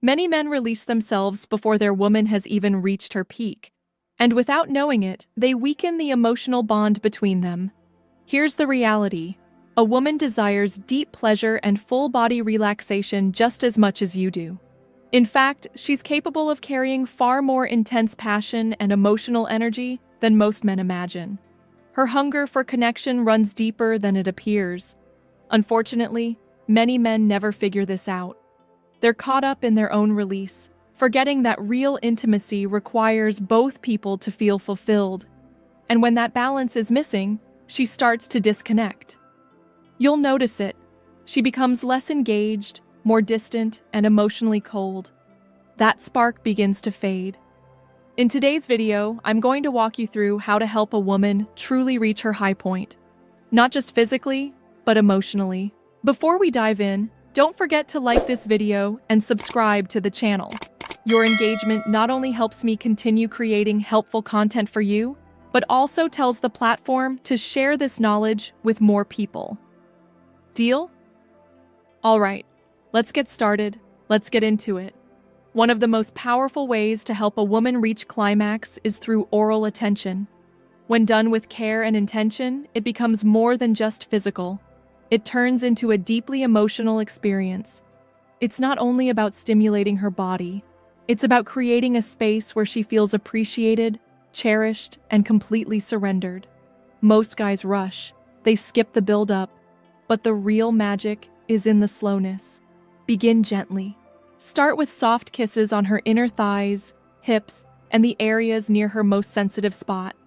Many men release themselves before their woman has even reached her peak, and without knowing it, they weaken the emotional bond between them. Here's the reality. A woman desires deep pleasure and full-body relaxation just as much as you do. In fact, she's capable of carrying far more intense passion and emotional energy than most men imagine. Her hunger for connection runs deeper than it appears. Unfortunately, many men never figure this out. They're caught up in their own release, forgetting that real intimacy requires both people to feel fulfilled. And when that balance is missing, she starts to disconnect. You'll notice it. She becomes less engaged, more distant, and emotionally cold. That spark begins to fade. In today's video, I'm going to walk you through how to help a woman truly reach her high point. Not just physically, but emotionally. Before we dive in, don't forget to like this video and subscribe to the channel. Your engagement not only helps me continue creating helpful content for you, but also tells the platform to share this knowledge with more people. Deal? All right, let's get started. Let's get into it. One of the most powerful ways to help a woman reach climax is through oral attention. When done with care and intention, it becomes more than just physical. It turns into a deeply emotional experience. It's not only about stimulating her body, it's about creating a space where she feels appreciated, cherished, and completely surrendered. Most guys rush. They skip the build-up. But the real magic is in the slowness. Begin gently. Start with soft kisses on her inner thighs, hips, and the areas near her most sensitive spot.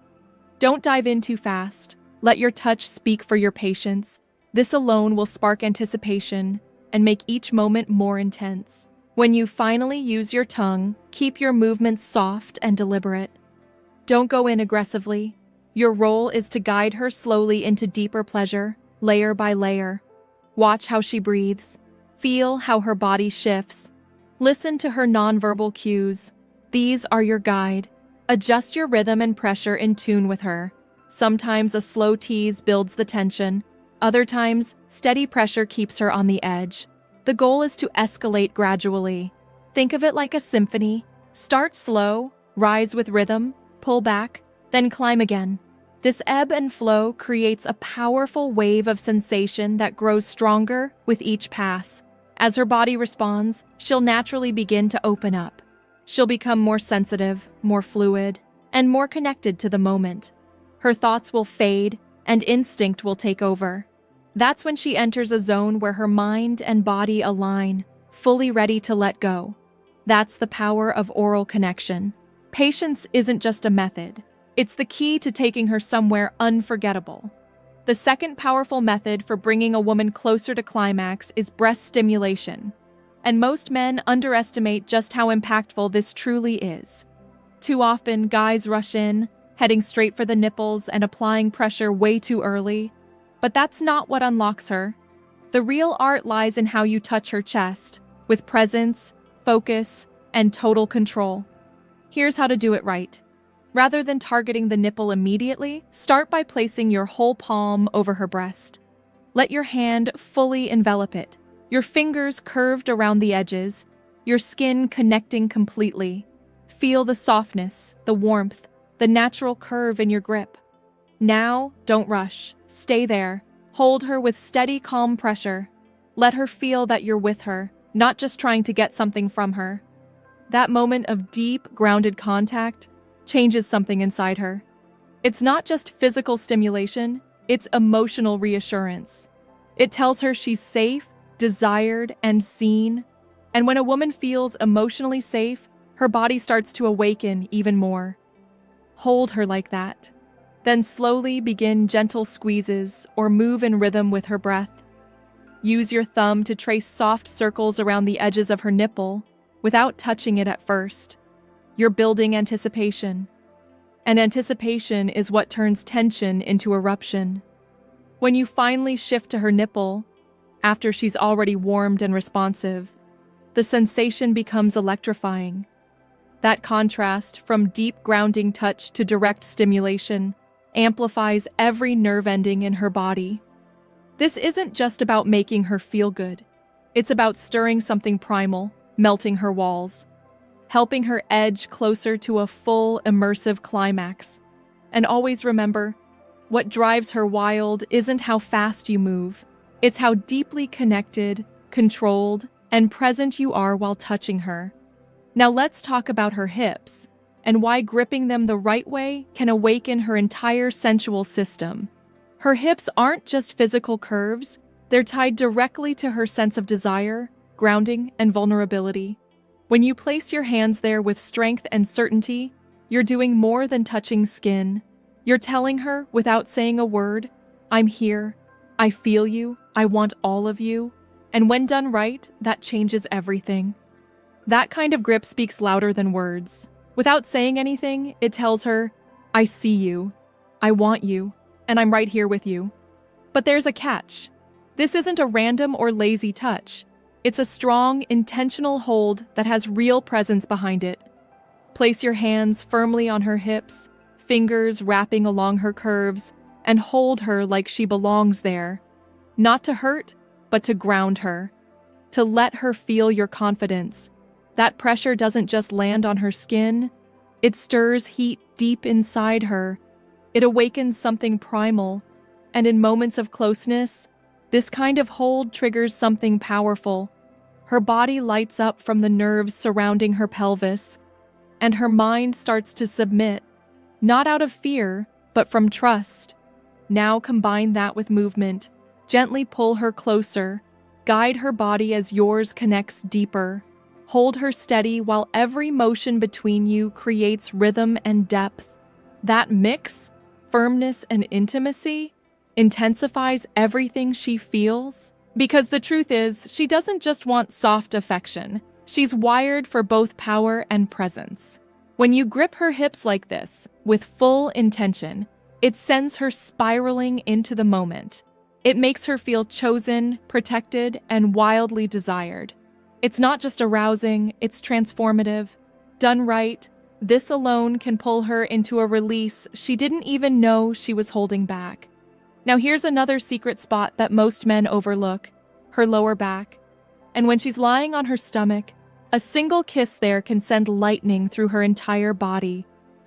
Don't dive in too fast. Let your touch speak for your patience. This alone will spark anticipation and make each moment more intense. When you finally use your tongue, keep your movements soft and deliberate. Don't go in aggressively. Your role is to guide her slowly into deeper pleasure, layer by layer. Watch how she breathes. Feel how her body shifts. Listen to her nonverbal cues. These are your guide. Adjust your rhythm and pressure in tune with her. Sometimes a slow tease builds the tension. Other times, steady pressure keeps her on the edge. The goal is to escalate gradually. Think of it like a symphony. Start slow, rise with rhythm, pull back, then climb again. This ebb and flow creates a powerful wave of sensation that grows stronger with each pass. As her body responds, she'll naturally begin to open up. She'll become more sensitive, more fluid, and more connected to the moment. Her thoughts will fade, and instinct will take over. That's when she enters a zone where her mind and body align, fully ready to let go. That's the power of oral connection. Patience isn't just a method. It's the key to taking her somewhere unforgettable. The second powerful method for bringing a woman closer to climax is breast stimulation. And most men underestimate just how impactful this truly is. Too often, guys rush in, heading straight for the nipples and applying pressure way too early. But that's not what unlocks her. The real art lies in how you touch her chest, with presence, focus, and total control. Here's how to do it right. Rather than targeting the nipple immediately, start by placing your whole palm over her breast. Let your hand fully envelop it, your fingers curved around the edges, your skin connecting completely. Feel the softness, the warmth, the natural curve in your grip. Now, don't rush. Stay there. Hold her with steady, calm pressure. Let her feel that you're with her, not just trying to get something from her. That moment of deep, grounded contact changes something inside her. It's not just physical stimulation, it's emotional reassurance. It tells her she's safe, desired, and seen. And when a woman feels emotionally safe, her body starts to awaken even more. Hold her like that. Then slowly begin gentle squeezes or move in rhythm with her breath. Use your thumb to trace soft circles around the edges of her nipple without touching it at first. You're building anticipation. And anticipation is what turns tension into eruption. When you finally shift to her nipple, after she's already warmed and responsive, the sensation becomes electrifying. That contrast from deep grounding touch to direct stimulation amplifies every nerve ending in her body. This isn't just about making her feel good. It's about stirring something primal, melting her walls, helping her edge closer to a full, immersive climax. And always remember, what drives her wild isn't how fast you move, it's how deeply connected, controlled, and present you are while touching her. Now let's talk about her hips, and why gripping them the right way can awaken her entire sensual system. Her hips aren't just physical curves, they're tied directly to her sense of desire, grounding, and vulnerability. When you place your hands there with strength and certainty, you're doing more than touching skin. You're telling her, without saying a word, I'm here, I feel you, I want all of you. And when done right, that changes everything. That kind of grip speaks louder than words. Without saying anything, it tells her, I see you, I want you, and I'm right here with you. But there's a catch. This isn't a random or lazy touch. It's a strong, intentional hold that has real presence behind it. Place your hands firmly on her hips, fingers wrapping along her curves, and hold her like she belongs there. Not to hurt, but to ground her. To let her feel your confidence. That pressure doesn't just land on her skin, it stirs heat deep inside her. It awakens something primal, and in moments of closeness, this kind of hold triggers something powerful. Her body lights up from the nerves surrounding her pelvis, and her mind starts to submit, not out of fear, but from trust. Now combine that with movement. Gently pull her closer. Guide her body as yours connects deeper. Hold her steady while every motion between you creates rhythm and depth. That mix, firmness and intimacy, intensifies everything she feels. Because the truth is, she doesn't just want soft affection. She's wired for both power and presence. When you grip her hips like this, with full intention, it sends her spiraling into the moment. It makes her feel chosen, protected, and wildly desired. It's not just arousing, it's transformative. Done right, this alone can pull her into a release she didn't even know she was holding back. Now here's another secret spot that most men overlook, her lower back. And when she's lying on her stomach, a single kiss there can send lightning through her entire body.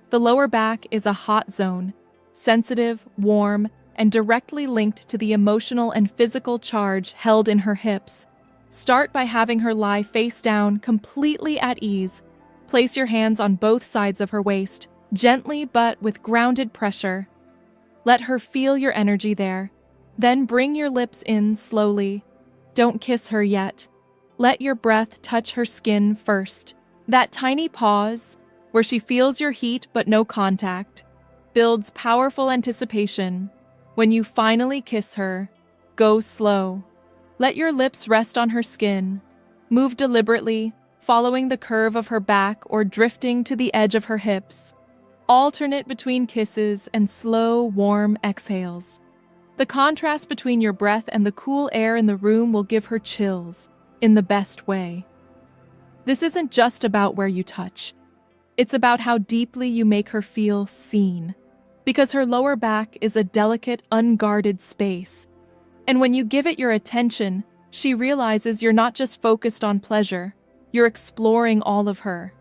The lower back is a hot zone, sensitive, warm, and directly linked to the emotional and physical charge held in her hips. Start by having her lie face down, completely at ease. Place your hands on both sides of her waist, gently but with grounded pressure. Let her feel your energy there. Then bring your lips in slowly. Don't kiss her yet. Let your breath touch her skin first. That tiny pause, where she feels your heat but no contact, builds powerful anticipation. When you finally kiss her, go slow. Let your lips rest on her skin. Move deliberately, following the curve of her back or drifting to the edge of her hips. Alternate between kisses and slow, warm exhales. The contrast between your breath and the cool air in the room will give her chills, in the best way. This isn't just about where you touch. It's about how deeply you make her feel seen. Because her lower back is a delicate, unguarded space. And when you give it your attention, she realizes you're not just focused on pleasure, you're exploring all of her.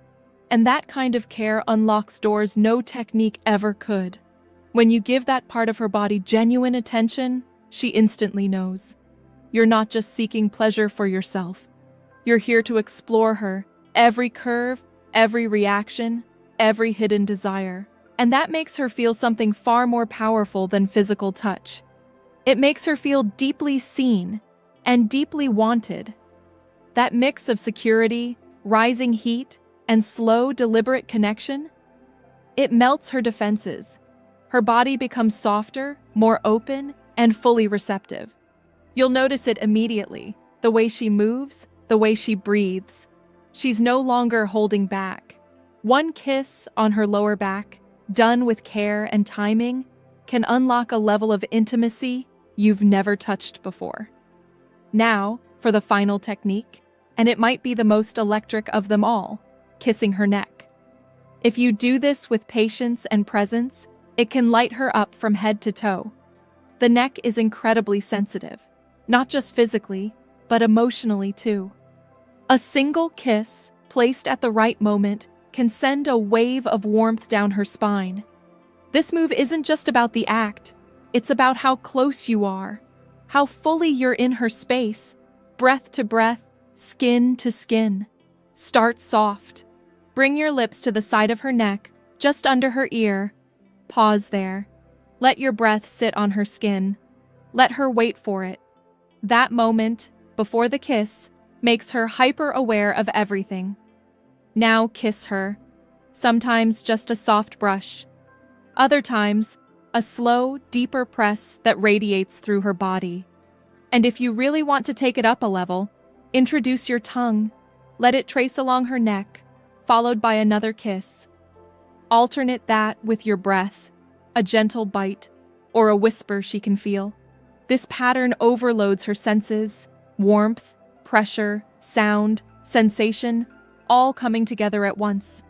And that kind of care unlocks doors no technique ever could. When you give that part of her body genuine attention, she instantly knows. You're not just seeking pleasure for yourself. You're here to explore her, every curve, every reaction, every hidden desire. And that makes her feel something far more powerful than physical touch. It makes her feel deeply seen and deeply wanted. That mix of security, rising heat, and slow, deliberate connection, it melts her defenses. Her body becomes softer, more open, and fully receptive. You'll notice it immediately, the way she moves, the way she breathes. She's no longer holding back. One kiss on her lower back, done with care and timing, can unlock a level of intimacy you've never touched before. Now, for the final technique, and it might be the most electric of them all, kissing her neck. If you do this with patience and presence, it can light her up from head to toe. The neck is incredibly sensitive, not just physically, but emotionally too. A single kiss, placed at the right moment, can send a wave of warmth down her spine. This move isn't just about the act, it's about how close you are, how fully you're in her space, breath to breath, skin to skin. Start soft. Bring your lips to the side of her neck, just under her ear. Pause there. Let your breath sit on her skin. Let her wait for it. That moment, before the kiss, makes her hyper-aware of everything. Now kiss her. Sometimes just a soft brush. Other times, a slow, deeper press that radiates through her body. And if you really want to take it up a level, introduce your tongue. Let it trace along her neck, followed by another kiss. Alternate that with your breath, a gentle bite, or a whisper she can feel. This pattern overloads her senses, warmth, pressure, sound, sensation, all coming together at once.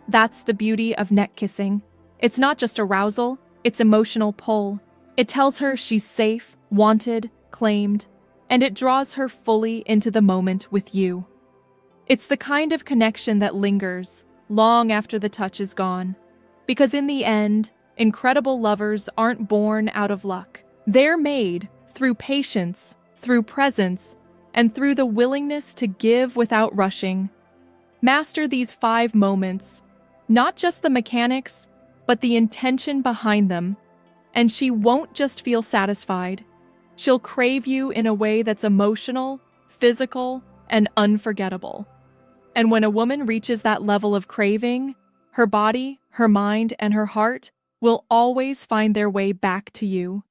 That's the beauty of neck kissing. It's not just arousal, it's emotional pull. It tells her she's safe, wanted, claimed, and it draws her fully into the moment with you. It's the kind of connection that lingers long after the touch is gone. Because in the end, incredible lovers aren't born out of luck. They're made through patience, through presence, and through the willingness to give without rushing. Master these 5 moments, not just the mechanics, but the intention behind them, and she won't just feel satisfied. She'll crave you in a way that's emotional, physical, and unforgettable. And when a woman reaches that level of craving, her body, her mind, and her heart will always find their way back to you.